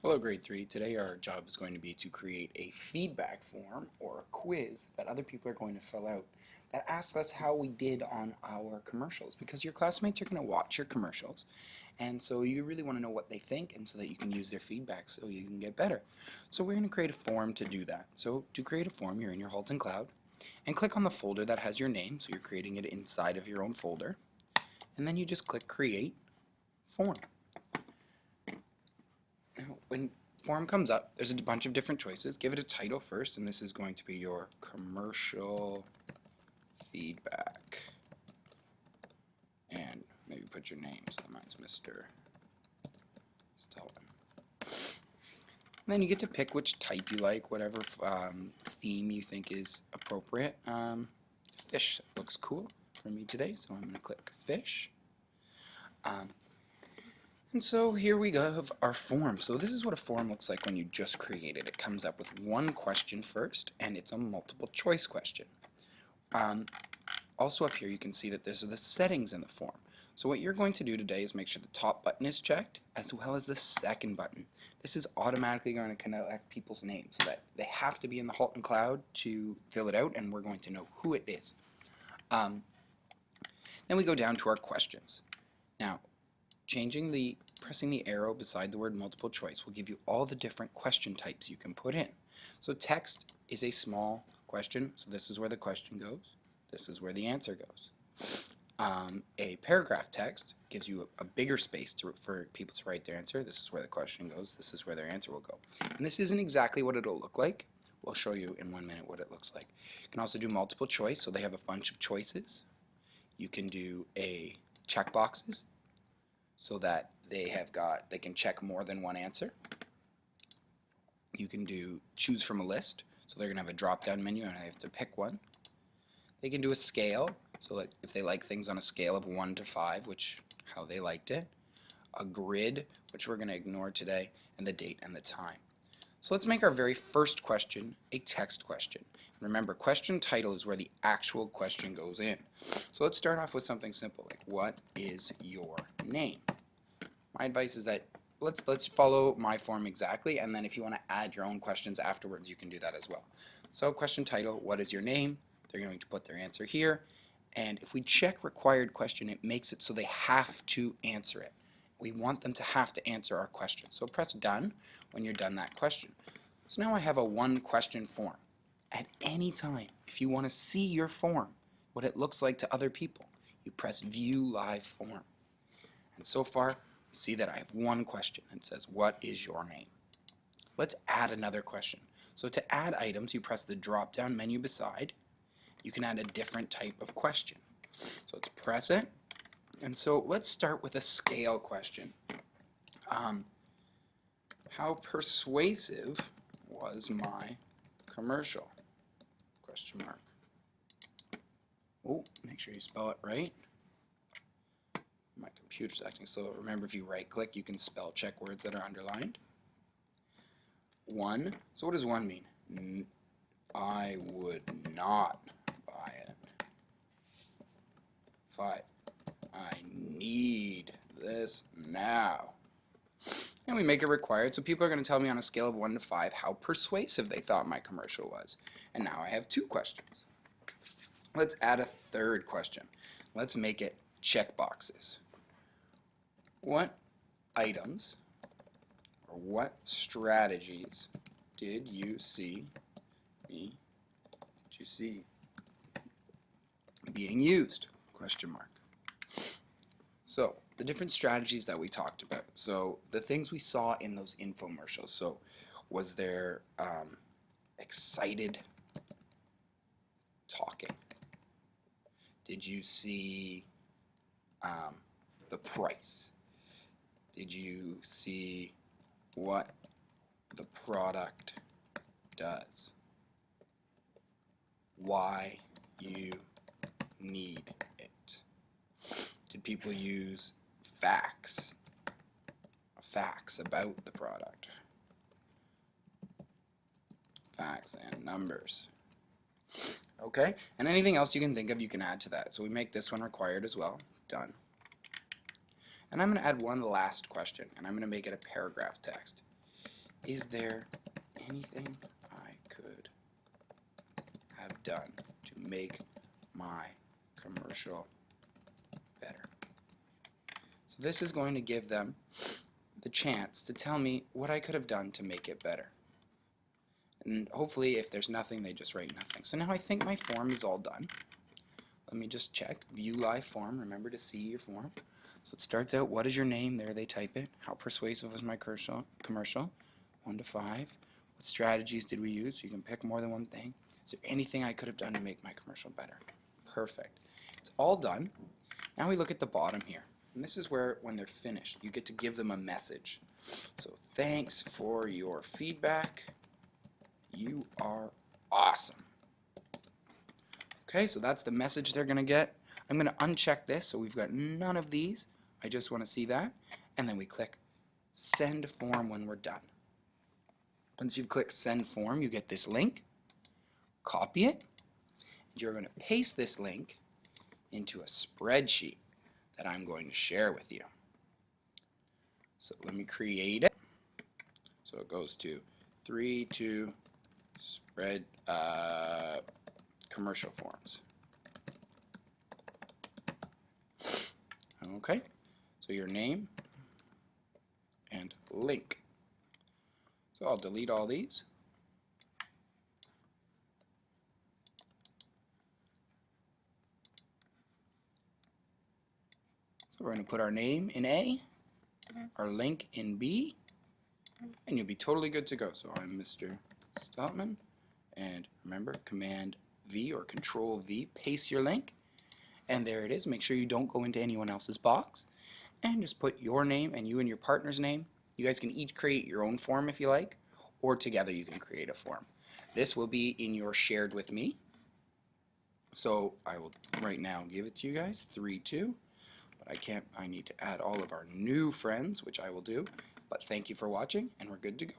Hello grade 3. Today our job is going to be to create a feedback form or a quiz that other people are going to fill out that asks us how we did on our commercials, because your classmates are going to watch your commercials, and so you really want to know what they think, and so that you can use their feedback so you can get better. So we're going to create a form to do that. So to create a form, you're in your Halton Cloud and click on the folder that has your name, so you're creating it inside of your own folder, and then you just click create form. Now, when form comes up, there's a bunch of different choices. Give it a title first, and this is going to be your commercial feedback. And maybe put your name, so mine's Mr. Stelton. And then you get to pick which type you like, whatever theme you think is appropriate. Fish looks cool for me today, so I'm going to click fish. And so here we go, have our form. So this is what a form looks like when you just create it. It comes up with one question first, and it's a multiple choice question. Also up here you can see that there's the settings in the form. So what you're going to do today is make sure the top button is checked, as well as the second button. This is automatically going to collect people's names, so that they have to be in the Halton Cloud to fill it out, and we're going to know who it is. Then we go down to our questions. Now, pressing the arrow beside the word multiple choice will give you all the different question types you can put in. So text is a small question, so this is where the question goes. This is where the answer goes. A paragraph text gives you a bigger space for people to write their answer. This is where the question goes. This is where their answer will go. And this isn't exactly what it'll look like. We'll show you in 1 minute what it looks like. You can also do multiple choice, so they have a bunch of choices. You can do a checkboxes, so that they can check more than one answer. You can do choose from a list, so they're going to have a drop-down menu and I have to pick one. They can do a scale, so that if they like things on a scale of 1 to 5, how they liked it. A grid, which we're going to ignore today, and the date and the time. So let's make our very first question a text question. Remember, question title is where the actual question goes in. So let's start off with something simple, like what is your name? My advice is that let's follow my form exactly, and then if you want to add your own questions afterwards, you can do that as well. So question title, what is your name? They're going to put their answer here, and if we check required question, it makes it so they have to answer it. We want them to have to answer our question. So press done when you're done that question. So now I have a one question form. At any time, if you want to see your form, what it looks like to other people, you press view live form. And so far, we see that I have one question. It says, what is your name? Let's add another question. So to add items, you press the drop-down menu beside. You can add a different type of question. So let's press it. And so let's start with a scale question. How persuasive was my commercial? Question mark. Oh, make sure you spell it right. My computer's acting slow. Remember, if you right-click, you can spell check words that are underlined. 1. So what does 1 mean? I would not buy it. 5. I need this now. And we make it required, so people are going to tell me on a scale of 1 to 5 how persuasive they thought my commercial was. And now I have 2 questions. Let's add a third question. Let's make it checkboxes. What items or what strategies did you see being used? Question mark. So the different strategies that we talked about. So the things we saw in those infomercials. So was there excited talking? Did you see the price? Did you see what the product does? Why you need it? Did people use facts about the product? Facts and numbers. Okay, and anything else you can think of, you can add to that. So we make this one required as well. Done. And I'm going to add one last question, and I'm going to make it a paragraph text. is there anything I could have done to make my commercial better? So this is going to give them the chance to tell me what I could have done to make it better. And hopefully if there's nothing, they just write nothing. So now I think my form is all done. Let me just check. View live form. Remember to see your form. So it starts out, what is your name? There they type it. How persuasive was my commercial? 1 to 5. What strategies did we use? So you can pick more than one thing. Is there anything I could have done to make my commercial better? Perfect. It's all done. Now we look at the bottom here. And this is where, when they're finished, you get to give them a message. So thanks for your feedback. You are awesome. Okay, so that's the message they're going to get. I'm going to uncheck this, so we've got none of these. I just want to see that. And then we click Send Form when we're done. Once you click Send Form, you get this link. Copy it. And you're going to paste this link into a spreadsheet that I'm going to share with you. So let me create it. So it goes to 3, 2, spread commercial forms. Okay, so your name and link. So I'll delete all these. So we're going to put our name in A, our link in B, and you'll be totally good to go. So I'm Mr. Stotman, and remember, Command V or Control V, paste your link, and there it is. Make sure you don't go into anyone else's box, and just put your name and you and your partner's name. You guys can each create your own form if you like, or together you can create a form. This will be in your shared with me. So I will right now give it to you guys, 3, 2. But I need to add all of our new friends, which I will do. But thank you for watching, and we're good to go.